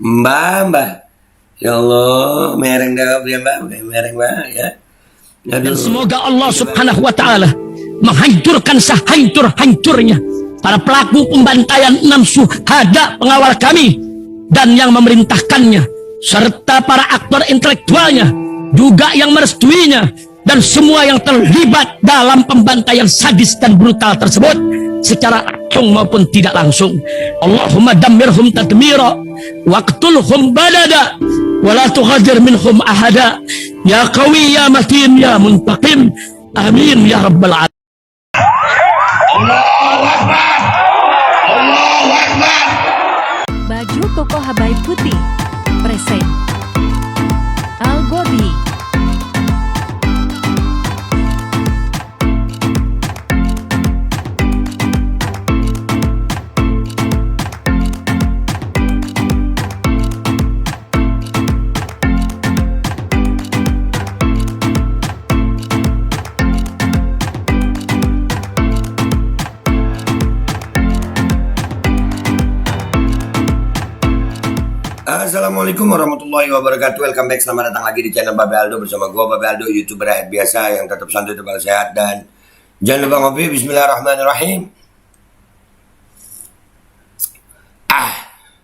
Mbak. Ya Allah, mereng dah ya Mbak, mereng Mbak ya. Dan semoga Allah Subhanahu wa taala menghancurkan sehancur-hancurnya para pelaku pembantaian 6 syuhada pengawal kami dan yang memerintahkannya, serta para aktor intelektualnya juga yang merestuinya, dan semua yang terlibat dalam pembantaian sadis dan brutal tersebut secara langsung maupun tidak langsung. Allahumma dammirhum tadmira waqtulhum badada wala tughadir minhum ahada ya qawi ya matin ya muntaqim amin ya rabbal alamin. Allahu Akbar. Allahu Akbar. Baju koko Habaib putih present Al Body. Assalamualaikum warahmatullahi wabarakatuh. Welcome back, selamat datang lagi di channel Babe Aldo bersama gua Babe Aldo, YouTuber rakyat biasa yang tetap santai, tetap sehat, dan jangan lupa ngopi. Bismillahirrahmanirrahim.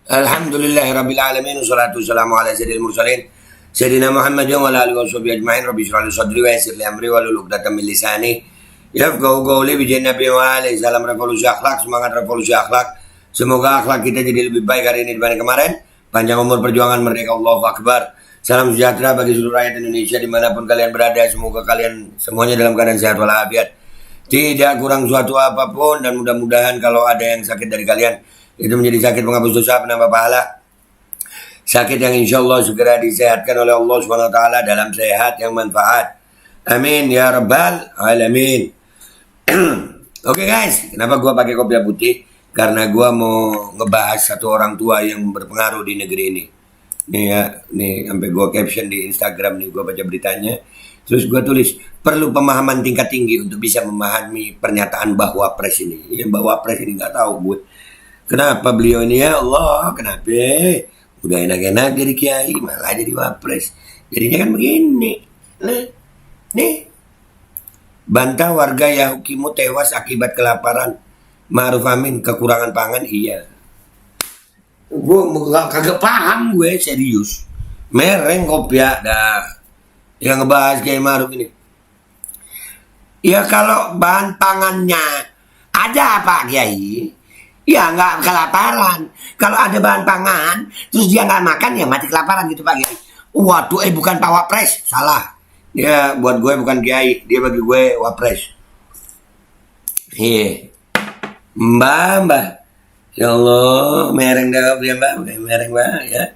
Alhamdulillahirabbil alamin, wassalatu wassalamu ala sayyidil mursalin sayyidina Muhammad wa ala alihi washabihi ajmain. Rabbi shrah li sadri wa yassir li amri wahlul 'uqdatam min lisani yafqahu qawli. Bi Nabi wa alihi salam revolusi akhlak, semangat revolusi akhlak. Semoga akhlak kita jadi lebih baik hari ini dibanding kemarin. Panjang umur perjuangan merdeka, Allahu Akbar. Salam sejahtera bagi seluruh rakyat Indonesia dimanapun kalian berada. Semoga kalian semuanya dalam keadaan sehat walafiat, tidak kurang suatu apapun, dan mudah-mudahan kalau ada yang sakit dari kalian itu menjadi sakit penghapus dosa, penambah pahala, sakit yang insya Allah segera disehatkan oleh Allah SWT dalam sehat yang manfaat. Amin ya rabbal alamin. Oke guys, kenapa gua pakai kopiah putih? Karena gue mau ngebahas satu orang tua yang berpengaruh di negeri ini. Nih ya, nih sampai gue caption di Instagram nih, gue baca beritanya. Terus gue tulis, perlu pemahaman tingkat tinggi untuk bisa memahami pernyataan Mbah Wapres ini. Ya, Mbah Wapres ini nggak tahu gue. Kenapa beliau ini, ya Allah, kenapa? Udah enak-enak jadi kiai, malah jadi Wapres. Jadinya kan begini. Nah, nih. Bantah warga Yahukimu tewas akibat kelaparan. Ma'ruf amin, kekurangan pangan, iya. Gue kagak paham, gue serius. Mereng kopiah dah yang ngebahas Kiai Ma'ruf ini. Ya kalau bahan pangannya ada Pak Kiai, ya nggak kelaparan. Kalau ada bahan pangan, terus dia nggak makan, ya mati kelaparan gitu Pak Kiai. Waduh, bukan Pak Wapres, salah. Dia buat gue bukan Kiai, dia bagi gue Wapres. Iya. Mbak. Ya Allah, mereng dah ya Mbak, mereng Mbak ya.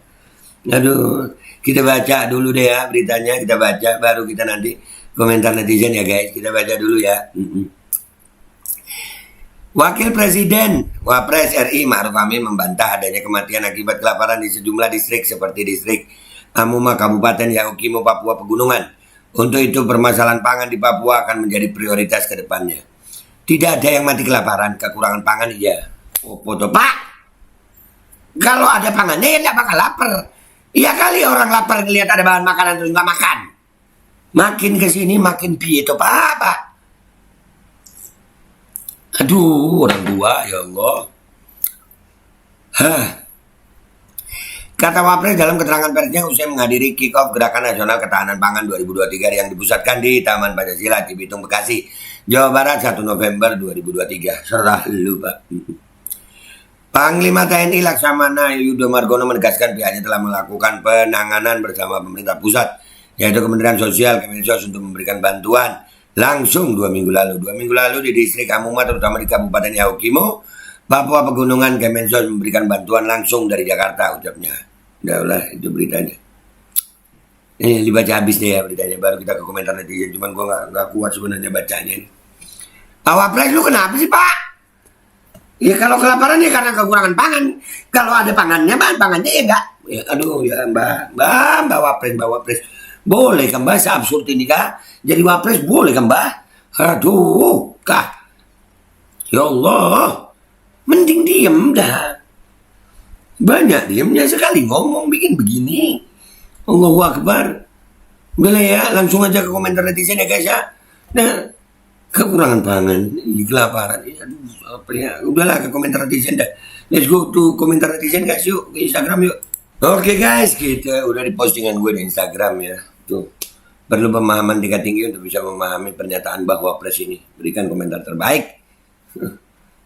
Aduh, kita baca dulu deh ya beritanya, kita baca baru kita nanti komentar netizen ya guys. Kita baca dulu ya. Wakil Presiden Wapres RI Ma'ruf Amin membantah adanya kematian akibat kelaparan di sejumlah distrik seperti distrik Amuma Kabupaten Yaukimo Papua Pegunungan. Untuk itu permasalahan pangan di Papua akan menjadi prioritas ke depannya. Tidak ada yang mati kelaparan, kekurangan pangan, iya. Oh, foto Pak. Kalau ada pangannya ya nggak bakal lapar. Iya kali orang lapar ngelihat ada bahan makanan terus nggak makan. Makin kesini makin piye itu Pak. Aduh, orang tua, ya Allah. Kata Wapres dalam keterangan persnya usai menghadiri kick-off Gerakan Nasional Ketahanan Pangan 2023 yang dipusatkan di Taman Pancasila Cibitung, Bekasi, Jawa Barat 1 November 2023. Serah lu Pak. Panglima TNI Laksamana Yudo Margono menegaskan pihaknya telah melakukan penanganan bersama pemerintah pusat, yaitu Kementerian Sosial, Kemensos, untuk memberikan bantuan langsung 2 minggu lalu. 2 minggu lalu di distrik Amuma, terutama di Kabupaten Yaukimo, Papua Pegunungan, Kemensos memberikan bantuan langsung dari Jakarta, ucapnya. Udahlah, itu beritanya. Ini dibaca habis deh ya beritanya, baru kita ke komentar netizen. Cuman gue nggak kuat sebenarnya bacanya. Pak Wapres, lu kenapa sih Pak? Ya kalau kelaparan ya karena kekurangan pangan. Kalau ada pangannya, bahan pangannya ya enggak. Ya, aduh ya Mbak Wapres. Boleh kan Mbak, seabsurd ini kah? Jadi Wapres boleh kan Mbak? Aduh, kah? Ya Allah, mending diem dah. Banyak diemnya sekali ngomong bikin begini. Allahu Akbar. Udah lah ya, langsung aja ke komentar netizen ya guys ya. Nah, kekurangan pangan, kelaparan. Aduh, apa ya? Udahlah ke komentar netizen dah. Let's go to komentar netizen guys, yuk ke Instagram yuk. Oke guys, kita udah di postingan gue di Instagram ya. Tuh, perlu pemahaman tingkat tinggi untuk bisa memahami pernyataan bahwa pres ini. Berikan komentar terbaik.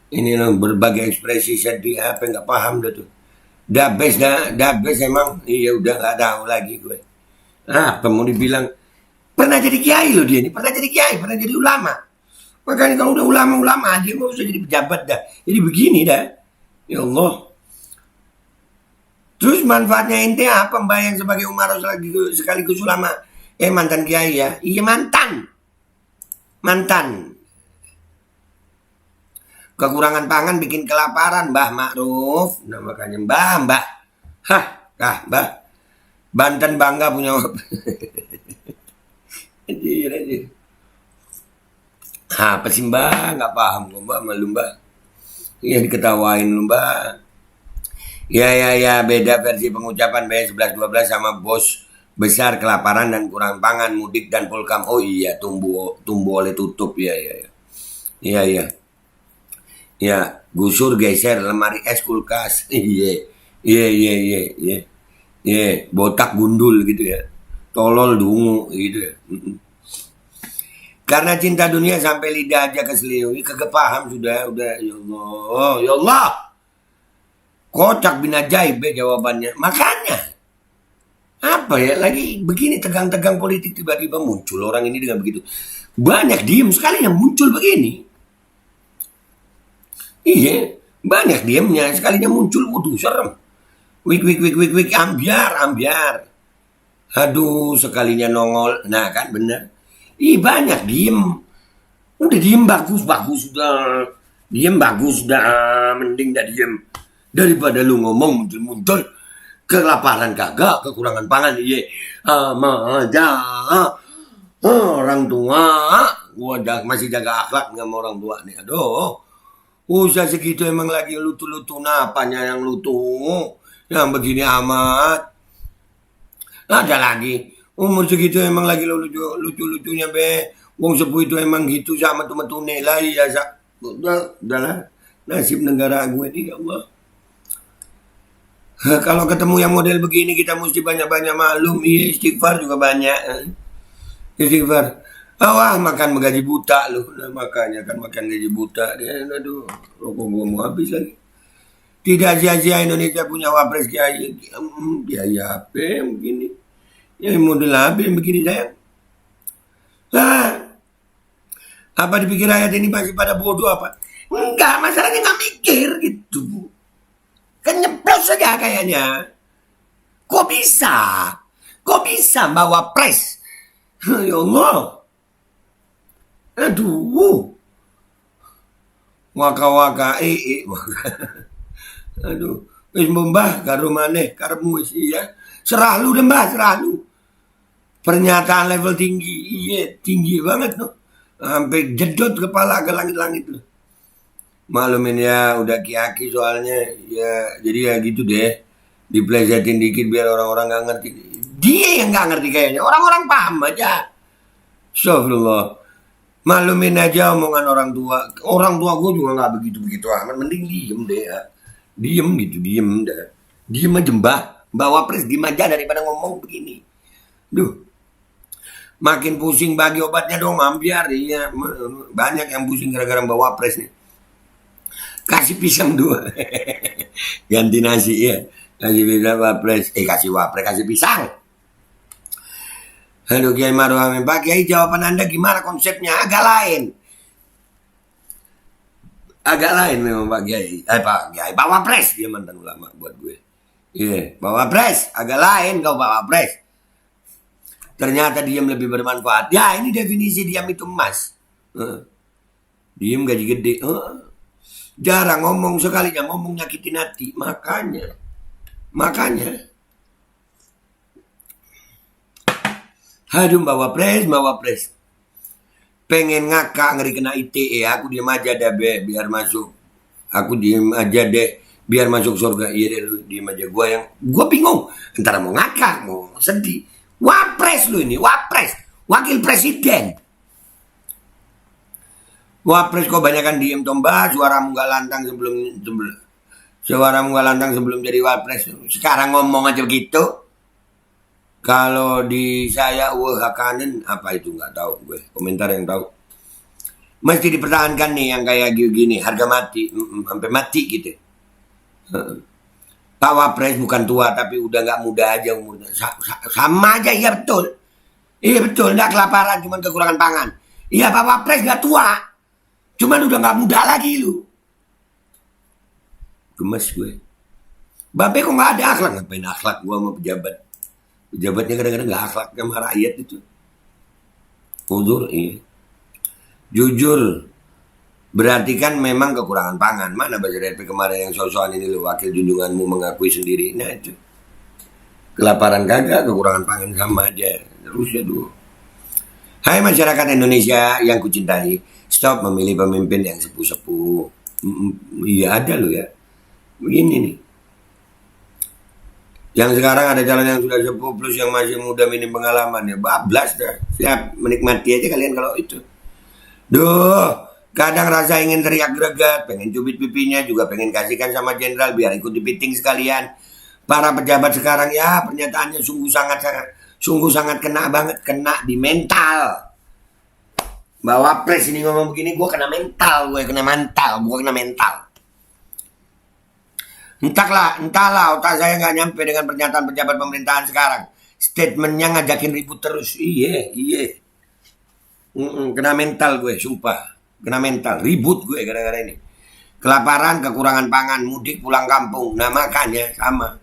Ini loh berbagai ekspresi sedih apa nggak paham dah tuh. Dah best emang. Iya udah nggak tahu lagi gue. Apa mau dibilang? Pernah jadi kiai loh dia ini, pernah jadi kiai, pernah jadi ulama. Makanya kalau udah ulama aja nggak usah jadi pejabat dah. Jadi begini dah. Ya Allah. Terus manfaatnya ente apa mbak yang sebagai Umar sekaligus ulama? Mantan kiai ya? Iya mantan. Kekurangan pangan bikin kelaparan Mbah Ma'ruf. Nah makanya Mbah. Mbah. Banten bangga punya apa sih Mbah? Nggak paham kok Mbah malu Mbah. Iya diketawain lu Mbah. Ya, beda versi pengucapan B11-12 sama bos besar kelaparan dan kurang pangan, mudik dan polkam. Oh iya, tumbuh oleh tutup ya. Iya. Ya, gusur geser lemari es kulkas. Iya. Botak gundul gitu ya. Tolol dungu gitu ya. Karena cinta dunia sampai lidah aja keseliui, kagak paham sudah ya Allah. Kocak bin ajaib ya jawabannya. Makanya apa ya lagi begini tegang-tegang politik tiba-tiba muncul orang ini dengan begitu. Banyak diem sekali yang muncul begini. Iya, banyak diemnya sekalinya muncul, waduh serem. Wik, ambiar. Aduh, sekalinya nongol. Nah kan bener. Banyak diem. Udah diem bagus sudah. Diem bagus dah, mending dah diem. Daripada lu ngomong muncul. Kelaparan kagak, kekurangan pangan. Iya, sama aja. Orang tua, gua masih jaga akhlak sama orang tua nih. Aduh. Usah segitu emang lagi lutu-lutu napanya yang lutu. Yang begini amat. Ada lagi. Umur segitu emang lagi lucu-lucunya be. Wong sepuh itu emang gitu sama tuh-metune lah. Iya, udahlah. Nasib negara gue ini ya Allah. Kalau ketemu yang model begini kita mesti banyak-banyak maklum. Iya, istighfar juga banyak. Istighfar. Makan gaji buta lu. Nah, makanya kan makan gaji buta. Aduh, rokok gua mau habis lagi. Tidak sia-sia Indonesia punya wapres kiai. Biaya apa yang begini? Ya model apa yang begini sayang? Apa dipikir rakyat ini masih pada bodoh apa? Enggak, masalahnya nggak mikir gitu. Kan nyeplos saja kayaknya. Kok bisa bawa pres? Ya Allah. Aduh. Waka-waka Aduh. Wis mbah karo maneh karepmu wis iya. Serah lu deh mbah, serah lu. Pernyataan level tinggi. Iya, tinggi banget no. Sampai jedot kepala ke langit-langit loh. Maklumin ya udah ki-aki soalnya ya jadi ya gitu deh. Diplesetin dikit biar orang-orang gak ngerti. Dia yang gak ngerti kayaknya. Orang-orang paham aja. Astagfirullah. Maklumin aja omongan orang tua. Orang tua gue juga gak begitu-begitu amat. Mending diem deh ya. Diem dah. Diem aja mbah. Bawa pres diem aja daripada ngomong begini. Duh. Makin pusing bagi obatnya dong ambiar. Iya. Banyak yang pusing gara-gara bawa pres nih. Kasih pisang 2. Ganti nasi ya. Kasih pisang wapres. Kasih pisang. Halo Kiai Maruf Amin. Pak Kiai, jawaban Anda gimana konsepnya? Agak lain memang Pak Kiai. Pak Kiai, Pak Wapres. Dia mantan ulama buat gue. Iya, Pak Wapres. Agak lain kau Pak Wapres. Ternyata diam lebih bermanfaat. Ya, ini definisi diam itu emas. Diam gaji gede. Jarang ngomong, sekalinya ngomong nyakitin hati. Makanya. Aduh bawa pres. Pengen ngakak ngeri kena ITE. Aku diem aja dah be, biar masuk. Aku diem aja deh. biar masuk surga. Iya deh lu diem aja. Gue bingung antara mau ngakak mau sedih. Wapres lu ini, wapres, wakil presiden. Wapres kok banyakan diem Tomba, suaramu gak lantang sebelum jadi wapres. Sekarang ngomong aja begitu. Kalau di saya kanan apa itu nggak tahu gue, komentar yang tahu. Mesti dipertahankan nih yang kayak gini, harga mati, sampai mati gitu. Pak Wapres bukan tua tapi udah nggak muda aja umurnya. Sama aja, iya betul. Iya betul, nggak kelaparan, cuman kekurangan pangan. Iya Pak Wapres nggak tua, cuman udah nggak muda lagi lu. Gemes gue. Babe kok nggak ada akhlak, ngapain akhlak gue sama pejabat. Pejabatnya kadang-kadang nggak akhlak sama rakyat itu. Uzur, iya. Jujur, berarti kan memang kekurangan pangan. Mana Baca RP kemarin yang soal ini lo, wakil junjunganmu mengakui sendiri. Nah itu. Kelaparan kagak, kekurangan pangan sama aja. Terus ya dulu. Hai masyarakat Indonesia yang kucintai, stop memilih pemimpin yang sepuh-sepuh. Iya ada lo ya. Begini nih. Yang sekarang ada calon yang sudah sepuh plus yang masih muda minim pengalaman ya bablas dah. Siap menikmati aja kalian kalau itu. Duh, kadang rasa ingin teriak greget, pengen cubit pipinya, juga pengen kasihkan sama jenderal biar ikut dipiting sekalian. Para pejabat sekarang ya pernyataannya sungguh sangat kena banget, kena di mental. Bawa pres ini ngomong begini, gue kena mental, bukan kena mental. Entahlah, otak saya nggak nyampe dengan pernyataan pejabat pemerintahan sekarang. Statementnya ngajakin ribut terus. Iya. Kena mental gue, sumpah. Kena mental, ribut gue gara-gara ini. Kelaparan, kekurangan pangan, mudik pulang kampung. Nah makanya sama.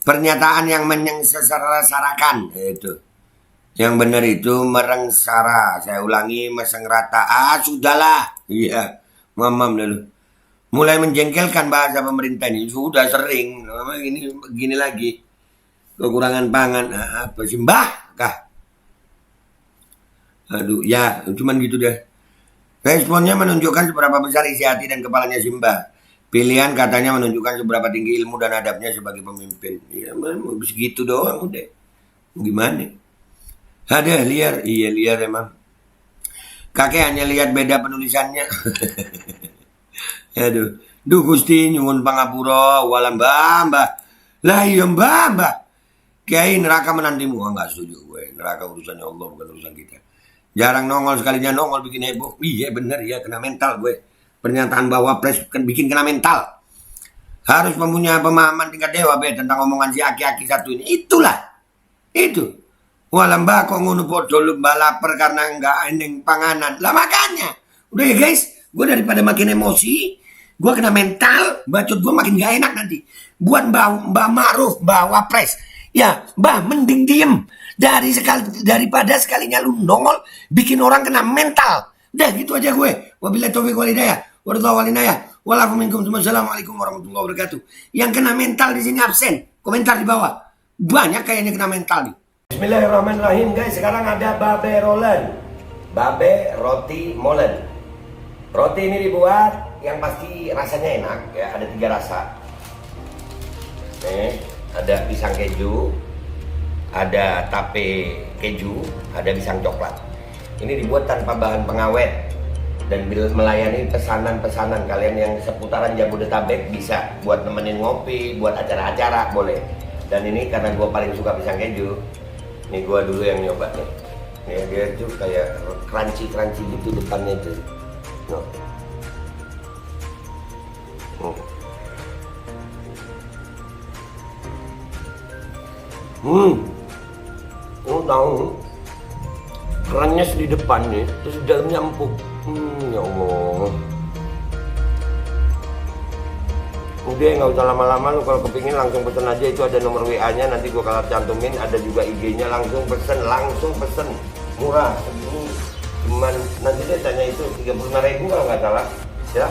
Pernyataan yang menyengsarakan itu. Yang benar itu merengsara. Saya ulangi, meseng rata. Sudahlah. Iya, mamam dulu. Mulai menjengkelkan bahasa pemerintah ini. Sudah sering. Ini begini lagi. Kekurangan pangan. Apa sih mbah? Kah? Aduh, ya cuman gitu deh. Responnya menunjukkan seberapa besar isi hati dan kepalanya Simba. Pilihan katanya menunjukkan seberapa tinggi ilmu dan adabnya sebagai pemimpin. Ya, segitu doang udah. Gimana? Ada liar. Iya liar emang. Kakek hanya lihat beda penulisannya. Aduh, duh Gusti nyuwun pangapura walam mbah. Lah iya mbah. Kiai neraka menantimu. Enggak setuju gue. Neraka urusannya Allah bukan urusan kita. Jarang nongol, sekalinya nongol bikin heboh. Iya bener ya, kena mental gue. Pernyataan bahwa pres bikin kena mental. Harus mempunyai pemahaman tingkat dewa tentang omongan si aki-aki satu ini. Itulah. Itu. Walam mbah kok ngono podo lumba lapar karena enggak ending panganan. Lah makanya. Udah ya guys, gue daripada makin emosi, gue kena mental, bacot gue makin gak enak nanti. Buat Mbak Ma'ruf, Mbak Wapres. Ya, Mbak mending diem. Daripada sekalinya lu nongol, bikin orang kena mental. Udah gitu aja gue. Wabillahi taufiq wal hidayah. Wassalamualaikum warahmatullahi wabarakatuh. Yang kena mental di sini absen. Komentar di bawah. Banyak kayaknya kena mental nih. Bismillahirrahmanirrahim guys. Sekarang ada babe rolen. Babe roti molen. Roti ini dibuat yang pasti rasanya enak ya, ada 3 rasa. Nih, ada pisang keju, ada tape keju, ada pisang coklat. Ini dibuat tanpa bahan pengawet dan melayani pesanan-pesanan kalian yang seputaran Jabodetabek bisa buat nemenin ngopi, buat acara-acara boleh. Dan ini karena gue paling suka pisang keju, nih gue dulu yang nyoba nih. Nih dia tuh kayak crunchy gitu depannya tuh. No. Tahu kerennya di depannya terus dalamnya empuk. Ya Allah. Udah nggak usah lama-lama, lu kalau kepingin langsung pesen aja, itu ada nomor WA-nya nanti gua kalau cantumin, ada juga IG-nya, langsung pesen murah. Ini cuman nanti dia tanya itu 35.000 kalau nggak salah ya.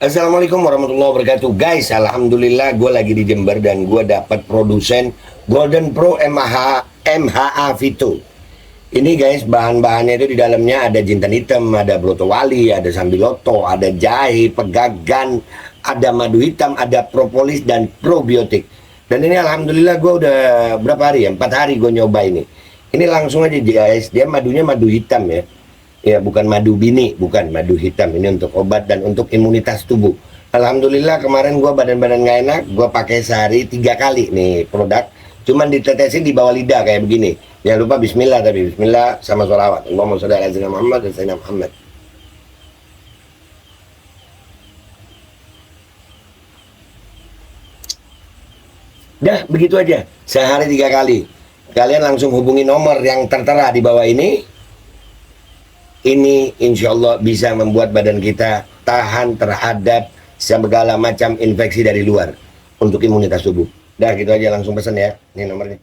Assalamualaikum warahmatullahi wabarakatuh. Guys, alhamdulillah gue lagi di Jember dan gue dapat produsen Golden Pro MHA Vito. Ini guys, bahan-bahannya itu di dalamnya ada jintan hitam, ada broto wali, ada sambiloto, ada jahe, pegagan, ada madu hitam, ada propolis dan probiotik. Dan ini alhamdulillah gue udah berapa hari ya? 4 hari gue nyoba ini. Ini langsung aja guys, dia madunya madu hitam ya. Ya bukan madu bini, bukan madu hitam. Ini untuk obat dan untuk imunitas tubuh. Alhamdulillah kemarin gue badan-badan gak enak, gue pakai sehari 3 kali nih produk. Cuman ditetesin di bawah lidah kayak begini. Jangan lupa bismillah, tapi bismillah sama sholawat. Allahumma sholli ala sayyidina Muhammad dan sayyidina Muhammad. Dah begitu aja, sehari 3 kali. Kalian langsung hubungi nomor yang tertera di bawah ini. Ini insya Allah bisa membuat badan kita tahan terhadap segala macam infeksi dari luar untuk imunitas tubuh. Dah gitu aja, langsung pesan ya. Ini nomornya.